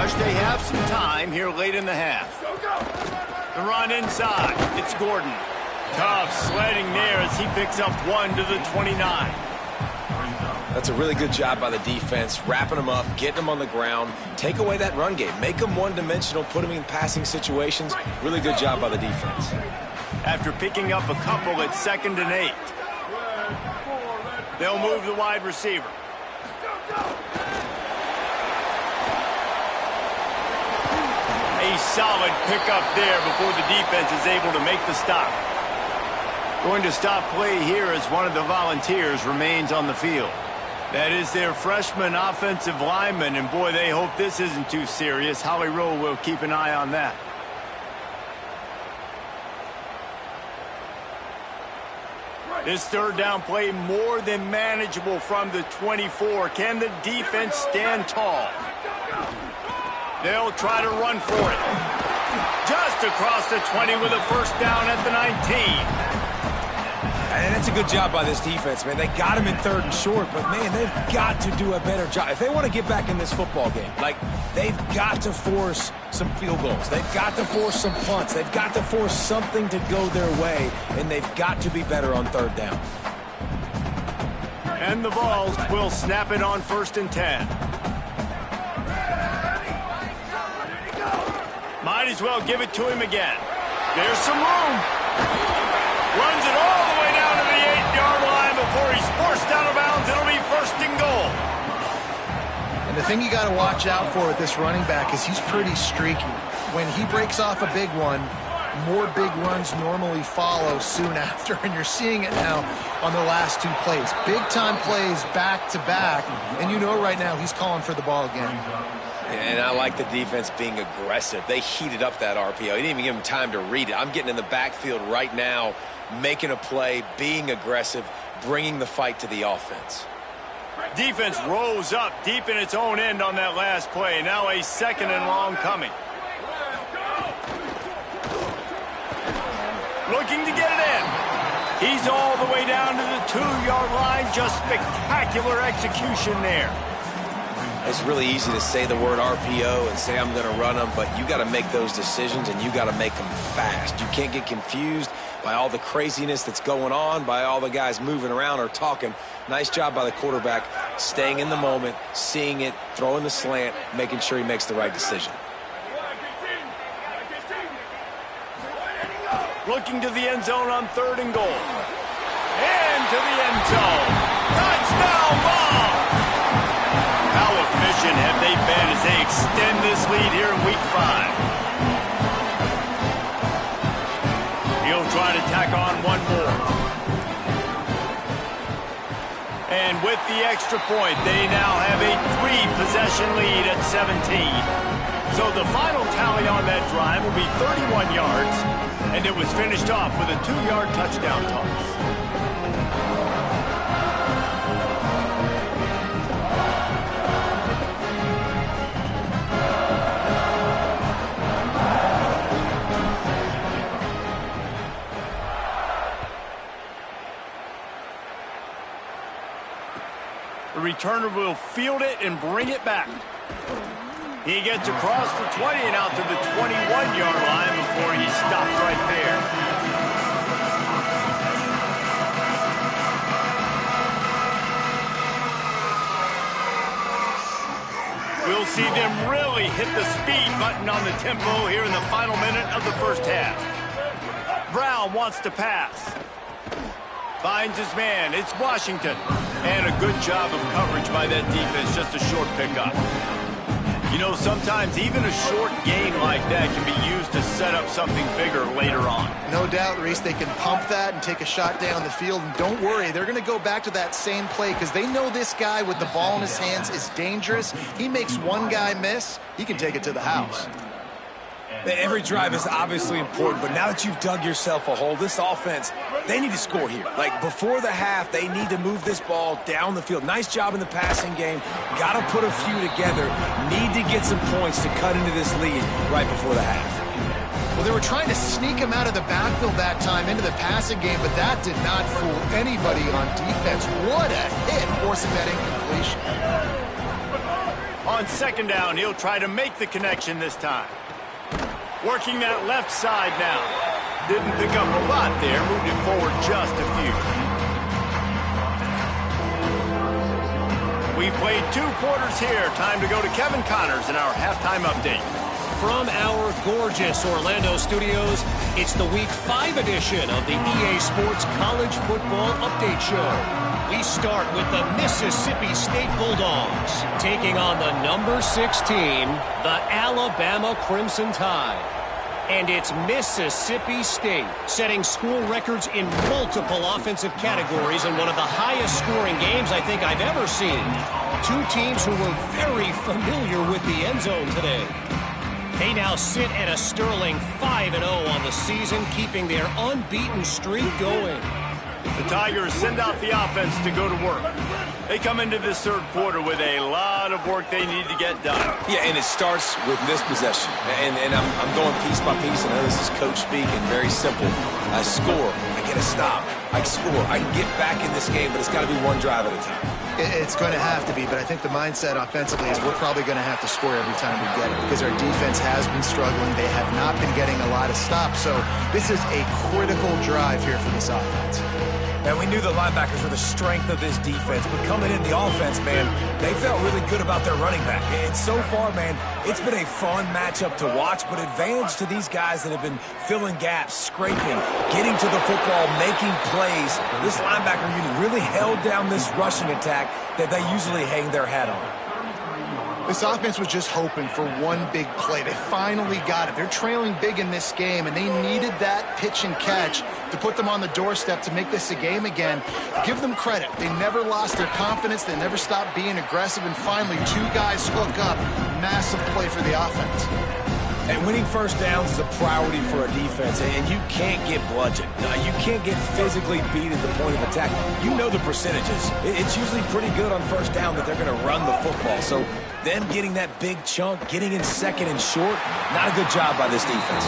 rush. They have some time here late in the half. The run inside. It's Gordon. Tough sledding there as he picks up 1 to the 29. That's a really good job by the defense, wrapping them up, getting them on the ground, take away that run game, make them one-dimensional, put them in passing situations. Really good job by the defense. After picking up a couple at 2nd and 8. They'll move the wide receiver. A solid pickup there before the defense is able to make the stop. Going to stop play here as one of the Volunteers remains on the field. That is their freshman offensive lineman, and boy, they hope this isn't too serious. Howie Rowe will keep an eye on that. This third down play more than manageable from the 24. Can the defense stand tall? They'll try to run for it. Just across the 20 with a first down at the 19. And that's a good job by this defense, man. They got him in 3rd and short, but, man, they've got to do a better job. If they want to get back in this football game, like, they've got to force some field goals. They've got to force some punts. They've got to force something to go their way, and they've got to be better on 3rd down. And the Vols will snap it on 1st and 10. Might as well give it to him again. There's some room. Runs it all the way down to the 8-yard line before he's forced out of bounds. It'll be 1st and goal. And the thing you got to watch out for with this running back is he's pretty streaky. When he breaks off a big one, more big runs normally follow soon after, and you're seeing it now on the last 2 plays. Big-time plays back-to-back, and you know right now he's calling for the ball again. And I like the defense being aggressive. They heated up that RPO. He didn't even give him time to read it. I'm getting in the backfield right now, making a play, being aggressive, bringing the fight to the offense. Defense rose up deep in its own end on that last play. Now a 2nd and long coming. Looking to get it in. He's all the way down to the 2-yard line. Just spectacular execution there. It's really easy to say the word RPO and say I'm going to run them, but you got to make those decisions and you got to make them fast. You can't get confused by all the craziness that's going on, by all the guys moving around or talking. Nice job by the quarterback, staying in the moment, seeing it, throwing the slant, making sure he makes the right decision. Looking to the end zone on 3rd and goal. Into the end zone. Touchdown ball! How efficient have they been as they extend this lead here in Week 5? He'll try to tack on one more. And with the extra point, they now have a 3-possession lead at 17. So the final tally on that drive will be 31 yards, and it was finished off with a 2-yard touchdown toss. The returner will field it and bring it back. He gets across the 20 and out to the 21-yard line before he stopped right there. We'll see them really hit the speed button on the tempo here in the final minute of the first half. Brown wants to pass. Finds his man. It's Washington. And a good job of coverage by that defense. Just a short pickup. You know, sometimes even a short gain like that can be used to set up something bigger later on. No doubt, Reese, they can pump that and take a shot down the field. And don't worry, they're going to go back to that same play because they know this guy with the ball in his hands is dangerous. He makes one guy miss, he can take it to the house. Every drive is obviously important, but now that you've dug yourself a hole, this offense, they need to score here. Like, before the half, they need to move this ball down the field. Nice job in the passing game. Got to put a few together. Need to get some points to cut into this lead right before the half. Well, they were trying to sneak him out of the backfield that time into the passing game, but that did not fool anybody on defense. What a hit, forcing that incompletion. On On second down, he'll try to make the connection this time. Working that left side now. Didn't pick up a lot there, moved it forward just a few. We've played 2 quarters here. Time to go to Kevin Connors in our halftime update. From our gorgeous Orlando studios, it's the Week 5 edition of the EA Sports College Football Update Show. We start with the Mississippi State Bulldogs, taking on the number 6 team, the Alabama Crimson Tide. And it's Mississippi State, setting school records in multiple offensive categories in one of the highest scoring games I think I've ever seen. 2 teams who were very familiar with the end zone today. They now sit at a sterling 5-0 on the season, keeping their unbeaten streak going. The Tigers send out the offense to go to work. They come into this third quarter with a lot of work they need to get done. Yeah, and it starts with this possession. And I'm going piece by piece. I know this is coach speak and very simple. I score. I get a stop. I score. I can get back in this game, but it's got to be one drive at a time. It's going to have to be, but I think the mindset offensively is we're probably going to have to score every time we get it because our defense has been struggling. They have not been getting a lot of stops, so this is a critical drive here for this offense. And we knew the linebackers were the strength of this defense, but coming in the offense, man, they felt really good about their running back. And so far, man, it's been a fun matchup to watch, but advantage to these guys that have been filling gaps, scraping, getting to the football, making plays. This linebacker unit really held down this rushing attack that they usually hang their hat on. This offense was just hoping for one big play. They finally got it. They're trailing big in this game, and they needed that pitch and catch to put them on the doorstep to make this a game again. Give them credit. They never lost their confidence. They never stopped being aggressive, and finally 2 guys hook up. Massive play for the offense. And winning first downs is a priority for a defense, and you can't get bludgeoned. You can't get physically beat at the point of attack. You know the percentages. It's usually pretty good on first down that they're going to run the football. So them getting that big chunk, getting in second and short, not a good job by this defense.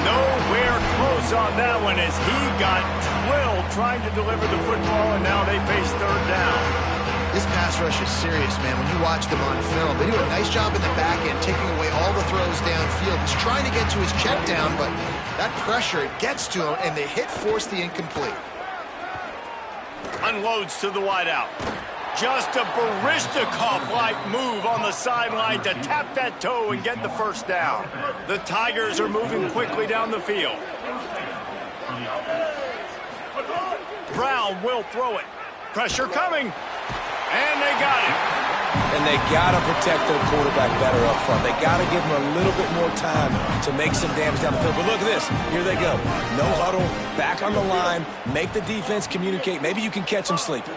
Nowhere close on that one as he got drilled trying to deliver the football, and now they face third down. This pass rush is serious, man. When you watch them on film, they do a nice job in the back end, taking away all the throws downfield. He's trying to get to his check down, but that pressure, it gets to him, and the hit forced the incomplete. Unloads to the wideout. Just a Baryshnikov-like move on the sideline to tap that toe and get the first down. The Tigers are moving quickly down the field. Brown will throw it. Pressure coming. And they got it. And they got to protect their quarterback better up front. They got to give him a little bit more time to make some damage down the field. But look at this. Here they go. No huddle, back on the line, make the defense communicate. Maybe you can catch them sleeping.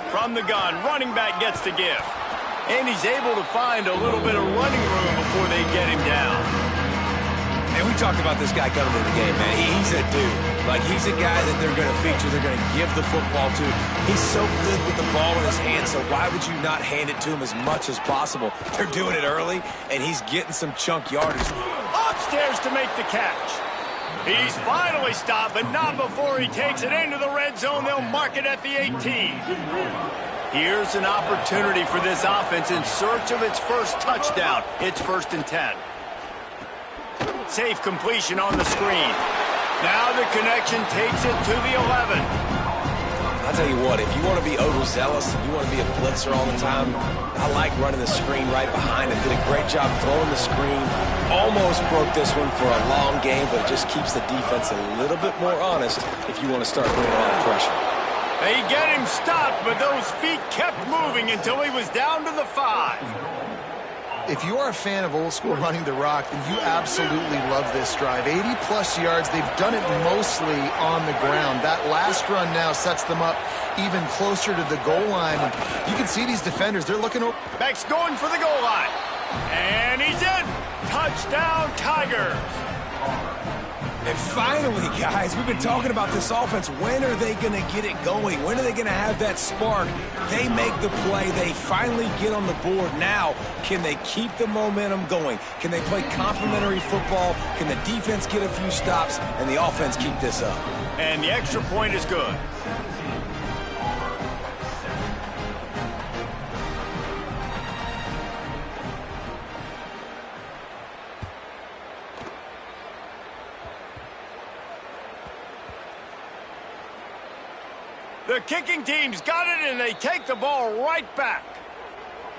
From the gun, running back gets the give. And he's able to find a little bit of running room before they get him down. And we talked about this guy coming into the game, man. He's a dude. Like, he's a guy that they're going to feature, they're going to give the football to. He's so good with the ball in his hand, so why would you not hand it to him as much as possible? They're doing it early, and he's getting some chunk yardage. Upstairs to make the catch. He's finally stopped, but not before he takes it into the red zone. They'll mark it at the 18. Here's an opportunity for this offense in search of its first touchdown. It's 1st and 10. Safe completion on the screen. Now the connection takes it to the 11. I'll tell you what, if you want to be overzealous and you want to be a blitzer all the time, I like running the screen right behind him. Did a great job throwing the screen. Almost broke this one for a long game, but it just keeps the defense a little bit more honest if you want to start putting a lot of pressure. They get him stopped, but those feet kept moving until he was down to the 5. If you are a fan of old school running the rock, then you absolutely love this drive. 80-plus yards. They've done it mostly on the ground. That last run now sets them up even closer to the goal line. And you can see these defenders. They're looking over. Beck's going for the goal line. And he's in. Touchdown, Tigers. And finally, guys, we've been talking about this offense. When are they going to get it going? When are they going to have that spark? They make the play. They finally get on the board. Now, can they keep the momentum going? Can they play complementary football? Can the defense get a few stops and the offense keep this up? And the extra point is good. The kicking team's got it, and they take the ball right back.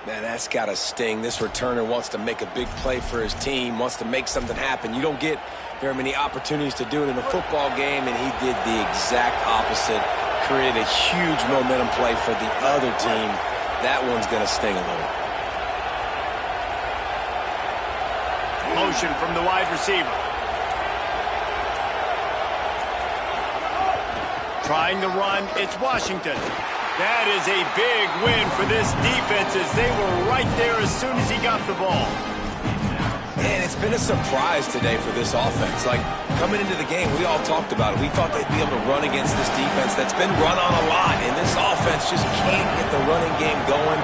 Man, that's got to sting. This returner wants to make a big play for his team, wants to make something happen. You don't get very many opportunities to do it in a football game, and he did the exact opposite. Created a huge momentum play for the other team. That one's going to sting a little. Motion from the wide receiver. Trying to run, it's Washington. That is a big win for this defense as they were right there as soon as he got the ball. And it's been a surprise today for this offense. Like, coming into the game, we all talked about it. We thought they'd be able to run against this defense that's been run on a lot, and this offense just can't get the running game going.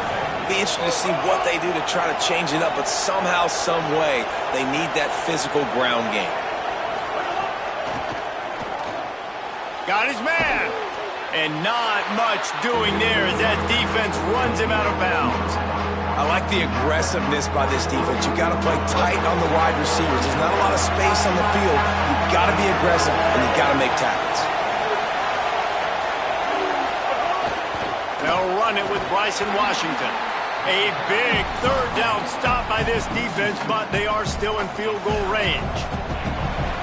Be interesting to see what they do to try to change it up, but somehow, some way, they need that physical ground game. Got his man. And not much doing there as that defense runs him out of bounds. I like the aggressiveness by this defense. You got to play tight on the wide receivers. There's not a lot of space on the field. You've got to be aggressive, and you've got to make tackles. They'll run it with Bryson Washington. A big third down stop by this defense, but they are still in field goal range.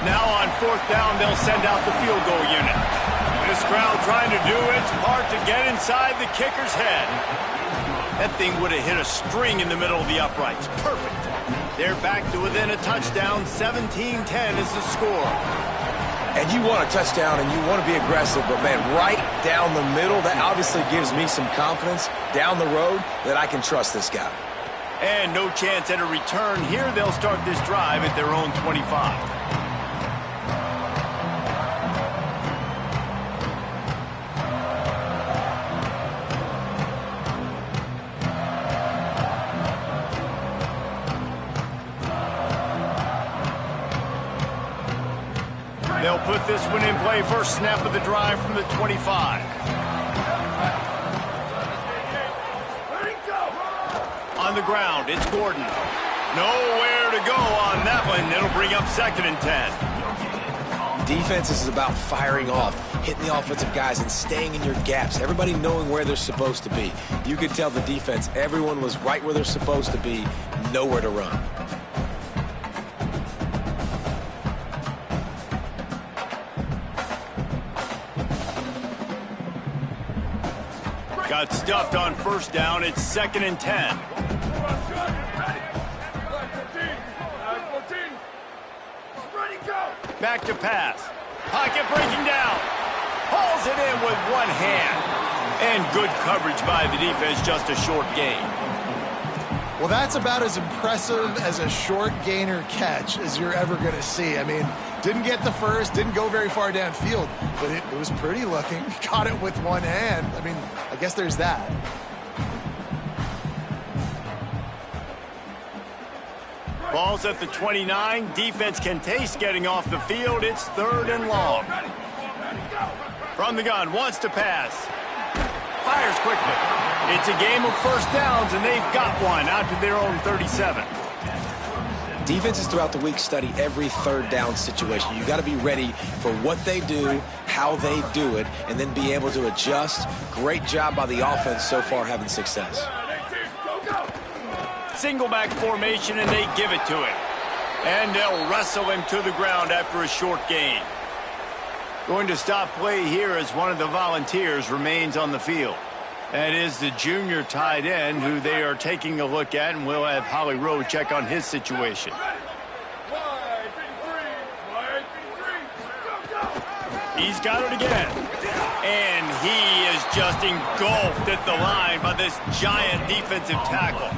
Now on fourth down, they'll send out the field goal unit. This crowd trying to do its part to get inside the kicker's head. That thing would have hit a string in the middle of the uprights. Perfect. They're back to within a touchdown. 17-10 is the score. And you want a touchdown and you want to be aggressive, but, man, right down the middle, that obviously gives me some confidence down the road that I can trust this guy. And no chance at a return here. They'll start this drive at their own 25. They'll put this one in play. First snap of the drive from the 25. On the ground, it's Gordon. Nowhere to go on that one. It'll bring up 2nd and 10. Defense is about firing off, hitting the offensive guys and staying in your gaps. Everybody knowing where they're supposed to be. You could tell the defense, everyone was right where they're supposed to be, nowhere to run. Got stuffed on first down. It's 2nd and 10. Back to pass. Pocket breaking down. Hauls it in with one hand. And good coverage by the defense, just a short gain. Well, that's about as impressive as a short gainer catch as you're ever going to see. I mean, didn't get the first, didn't go very far downfield, but it was pretty looking. Caught it with one hand. I mean, I guess there's that. Ball's at the 29. Defense can taste getting off the field. It's 3rd and long. From the gun, wants to pass. Fires quickly. It's a game of first downs, and they've got one out to their own 37. Defenses throughout the week study every third down situation. You got to be ready for what they do, how they do it, and then be able to adjust. Great job by the offense so far having success. Single back formation, and they give it to him. And they'll wrestle him to the ground after a short gain. Going to stop play here as one of the Volunteers remains on the field. That is the junior tight end who they are taking a look at, and we'll have Holly Rowe check on his situation. He's got it again. And he is just engulfed at the line by this giant defensive tackle.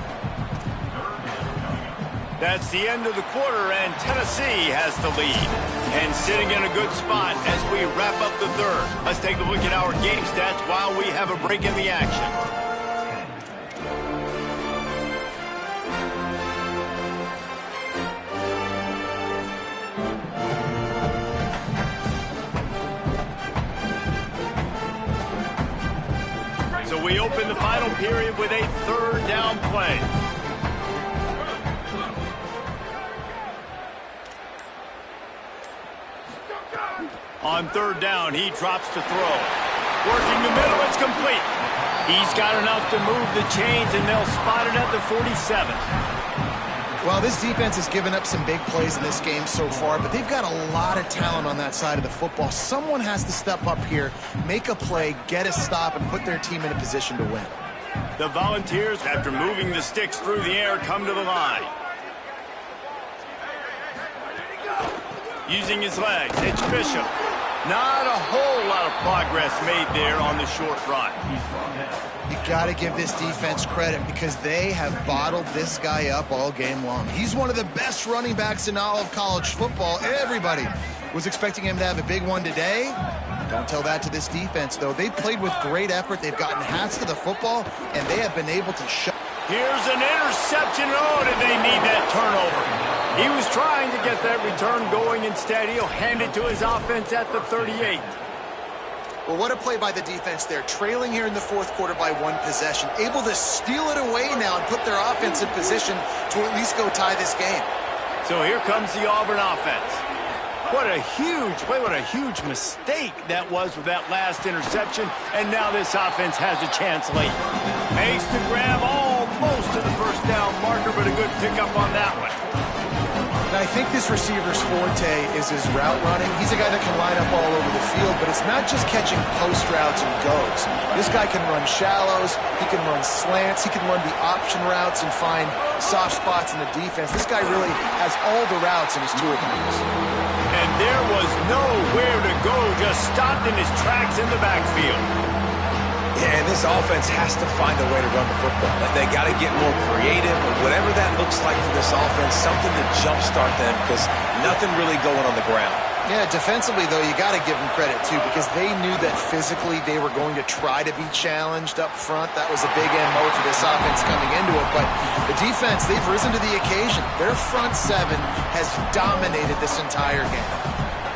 That's the end of the quarter, and Tennessee has the lead. And sitting in a good spot as we wrap up the third. Let's take a look at our game stats while we have a break in the action. So we open the final period with a third down play. On third down, he drops to throw. Working the middle, it's complete. He's got enough to move the chains, and they'll spot it at the 47. Well, this defense has given up some big plays in this game so far, but they've got a lot of talent on that side of the football. Someone has to step up here, make a play, get a stop, and put their team in a position to win. The Volunteers, after moving the sticks through the air, come to the line. Using his legs, it's Bishop. Not a whole lot of progress made there on the short run. You got to give this defense credit because they have bottled this guy up all game long. He's one of the best running backs in all of college football. Everybody was expecting him to have a big one today. Don't tell that to this defense, though. They played with great effort. They've gotten hats to the football, and they have been able to shut. Here's an interception. Oh, did they need that turnover? He was trying to get that return going. Instead, he'll hand it to his offense at the 38. Well, what a play by the defense there. Trailing here in the fourth quarter by one possession. Able to steal it away now and put their offense in position to at least go tie this game. So here comes the Auburn offense. What a huge play, what a huge mistake that was with that last interception. And now this offense has a chance late. Makes the grab almost to the first down marker, but a good pickup on that one. And I think this receiver's forte is his route running. He's a guy that can line up all over the field, but it's not just catching post routes and goes. This guy can run shallows, he can run slants, he can run the option routes and find soft spots in the defense. This guy really has all the routes in his toolbox. And there was nowhere to go, just stopped in his tracks in the backfield. Yeah, and this offense has to find a way to run the football. They got to get more creative, or whatever that looks like for this offense, something to jumpstart them, because nothing really going on the ground. Yeah, defensively, though, you got to give them credit, too, because they knew that physically they were going to try to be challenged up front. That was a big MO for this offense coming into it. But the defense, they've risen to the occasion. Their front seven has dominated this entire game.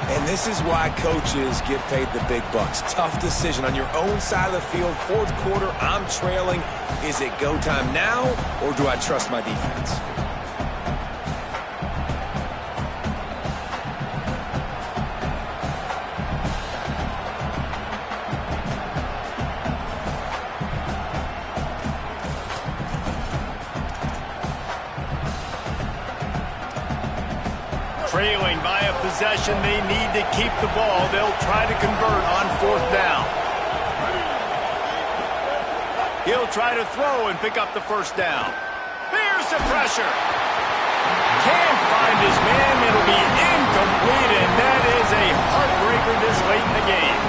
And this is why coaches get paid the big bucks. Tough decision on your own side of the field. Fourth quarter, I'm trailing. Is it go time now, or do I trust my defense? Trailing by a possession, they need to keep the ball. They'll try to convert on fourth down. He'll try to throw and pick up the first down. Here's the pressure. Can't find his man. It'll be incomplete, and that is a heartbreaker this late in the game.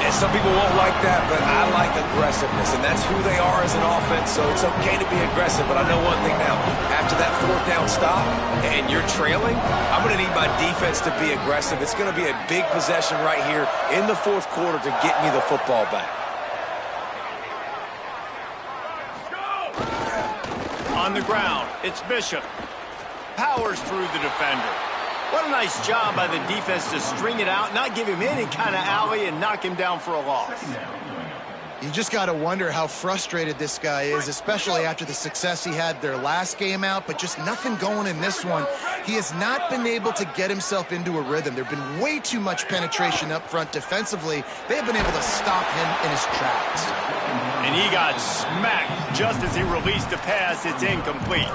And some people won't like that, but I like aggressiveness, and that's who they are as an offense, so it's okay to be aggressive. But I know one thing now. After that fourth down stop and you're trailing, I'm going to need my defense to be aggressive. It's going to be a big possession right here in the fourth quarter to get me the football back. On the ground, it's Bishop. Powers through the defender. What a nice job by the defense to string it out, not give him any kind of alley, and knock him down for a loss. You just got to wonder how frustrated this guy is, especially after the success he had their last game out, but just nothing going in this one. He has not been able to get himself into a rhythm. There have been way too much penetration up front defensively. They've been able to stop him in his tracks. And he got smacked just as he released the pass. It's incomplete.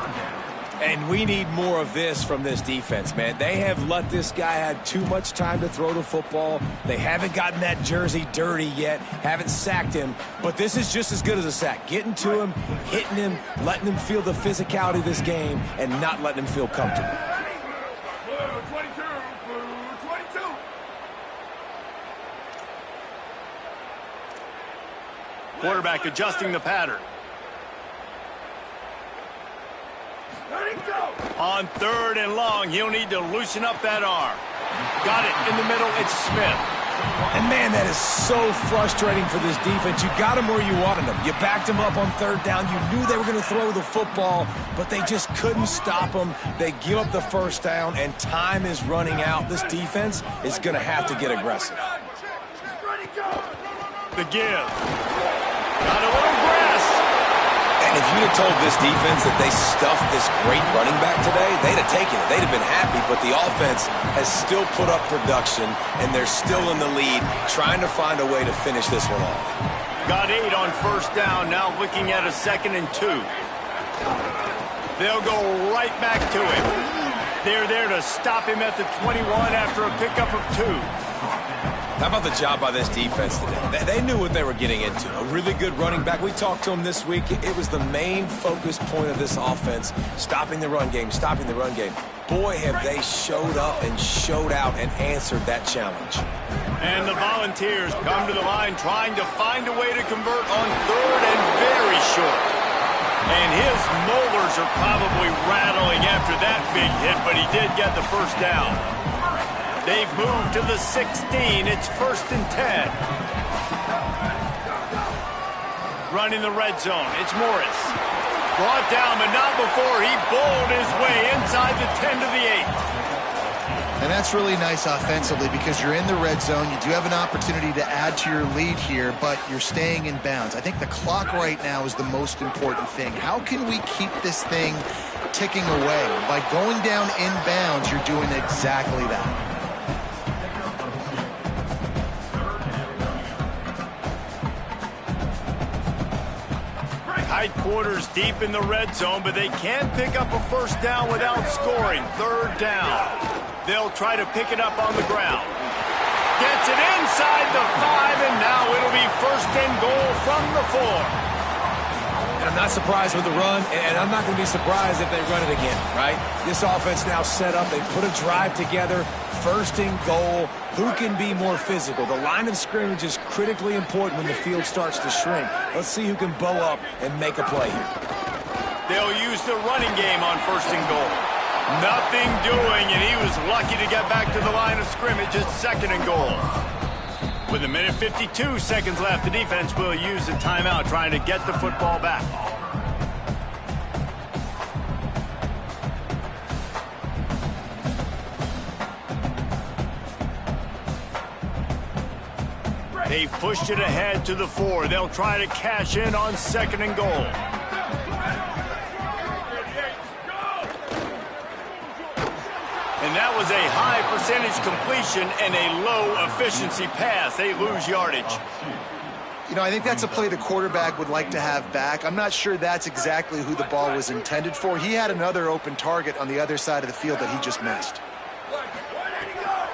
And we need more of this from this defense, man. They have let this guy have too much time to throw the football. They haven't gotten that jersey dirty yet, haven't sacked him. But this is just as good as a sack. Getting to him, hitting him, letting him feel the physicality of this game, and not letting him feel comfortable. Quarterback adjusting the pattern. On third and long, he'll need to loosen up that arm. Got it in the middle, it's Smith. And man, that is so frustrating for this defense. You got him where you wanted him. You backed him up on third down. You knew they were going to throw the football, but they just couldn't stop him. They give up the first down, and time is running out. This defense is going to have to get aggressive. The give. Got a little grass. And if if you'd have told this defense that they stuffed this great running back today, they'd have taken it. They'd have been happy, but the offense has still put up production, and they're still in the lead, trying to find a way to finish this one off. Got 8 on first down, now looking at a 2nd and 2. They'll go right back to him. They're there to stop him at the 21 after a pickup of 2. How about the job by this defense today? They knew what they were getting into. A really good running back. We talked to him this week. It was the main focus point of this offense, stopping the run game, stopping the run game. Boy, have they showed up and showed out and answered that challenge. And the Volunteers come to the line trying to find a way to convert on 3rd and very short. And his molars are probably rattling after that big hit, but he did get the first down. They've moved to the 16. It's 1st and 10. Running the red zone. It's Morris. Brought down, but not before he bowled his way inside the 10 to the 8. And that's really nice offensively because you're in the red zone. You do have an opportunity to add to your lead here, but you're staying in bounds. I think the clock right now is the most important thing. How can we keep this thing ticking away? By going down in bounds, you're doing exactly that. Tight quarters deep in the red zone, but they can't pick up a first down without scoring. 3rd down. They'll try to pick it up on the ground. Gets it inside the 5, and now it'll be 1st and goal from the 4. And I'm not surprised with the run, and I'm not going to be surprised if they run it again, right? This offense now set up. They put a drive together. 1st and goal. Who can be more physical? The line of scrimmage is critically important when the field starts to shrink. Let's see who can bow up and make a play here. They'll use the running game on 1st and goal. Nothing doing, and he was lucky to get back to the line of scrimmage at 2nd and goal. With a minute 52 seconds left, the defense will use a timeout trying to get the football back. They've pushed it ahead to the 4. They'll try to cash in on 2nd and goal. And that was a high percentage completion and a low efficiency pass. They lose yardage. You know, I think that's a play the quarterback would like to have back. I'm not sure that's exactly who the ball was intended for. He had another open target on the other side of the field that he just missed.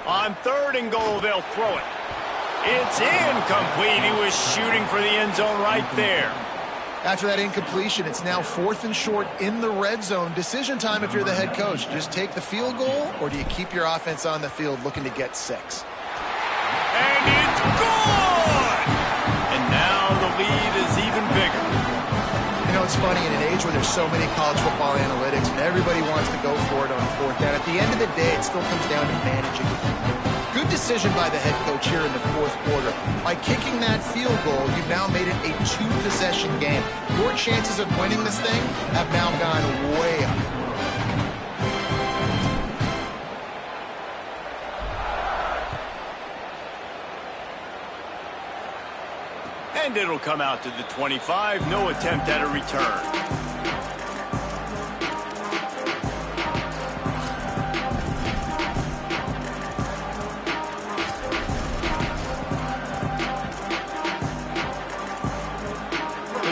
On 3rd and goal, they'll throw it. It's incomplete. He was shooting for the end zone right there. After that incompletion, it's now 4th and short in the red zone. Decision time if you're the head coach. Just take the field goal, or do you keep your offense on the field looking to get 6? And it's good! And now the lead is even bigger. You know, it's funny, in an age where there's so many college football analytics and everybody wants to go for it on 4th down, at the end of the day, it still comes down to managing. Good decision by the head coach here in the 4th quarter. By kicking that field goal, you've now made it a 2-possession game. Your chances of winning this thing have now gone way up. And it'll come out to the 25. No attempt at a return.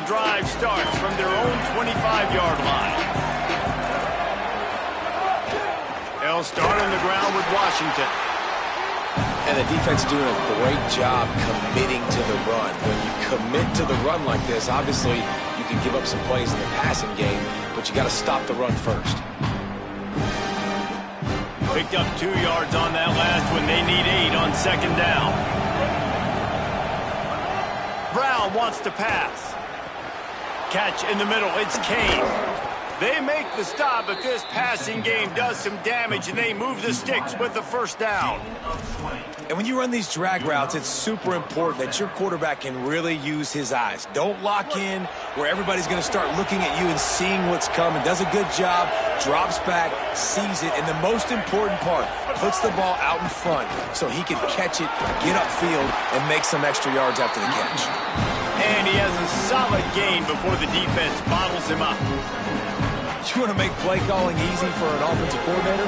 Drive starts from their own 25-yard line. They'll start on the ground with Washington. And the defense doing a great job committing to the run. When you commit to the run like this, obviously you can give up some plays in the passing game, but you got to stop the run first. Picked up 2 yards on that last one. They need 8 on 2nd down. Brown wants to pass. Catch in the middle, it's Kane. They make the stop, but this passing game does some damage, and they move the sticks with the 1st down. And when you run these drag routes, it's super important that your quarterback can really use his eyes. Don't lock in where everybody's going to start looking at you and seeing what's coming. Does a good job, drops back, sees it, and the most important part, puts the ball out in front so he can catch it, get upfield, and make some extra yards after the catch. And he has a solid gain before the defense bottles him up. You want to make play calling easy for an offensive coordinator?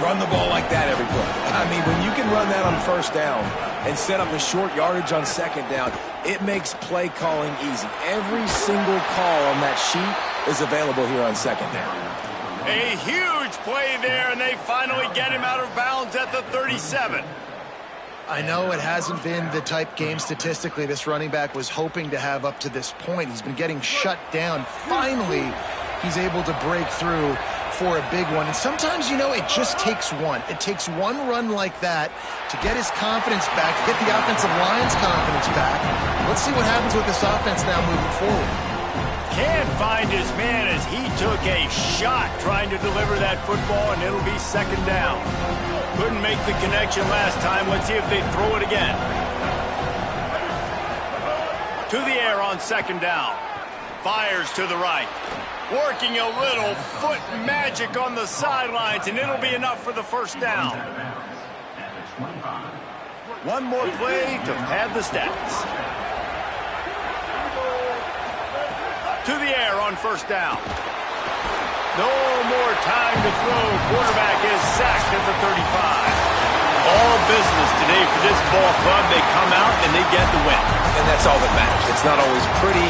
Run the ball like that every play. I mean, when you can run that on first down and set up a short yardage on second down, it makes play calling easy. Every single call on that sheet is available here on second down. A huge play there, and they finally get him out of bounds at the 37. I know it hasn't been the type game statistically this running back was hoping to have up to this point. He's been getting shut down. Finally, he's able to break through for a big one. And sometimes, you know, it just takes one. It takes one run like that to get his confidence back, to get the offensive line's confidence back. Let's see what happens with this offense now moving forward. Can't find his man as he took a shot trying to deliver that football, and it'll be second down. Couldn't make the connection last time. Let's see if they throw it again. To the air on second down. Fires to the right. Working a little foot magic on the sidelines, and it'll be enough for the first down. One more play to pad the stats. To the air on first down. No more time to throw. Quarterback is sacked at the 35. All business today for this ball club. They come out and they get the win. And that's all that matters. It's not always pretty.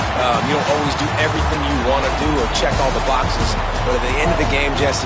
You don't always do everything you want to do or check all the boxes. But at the end of the game, Jesse,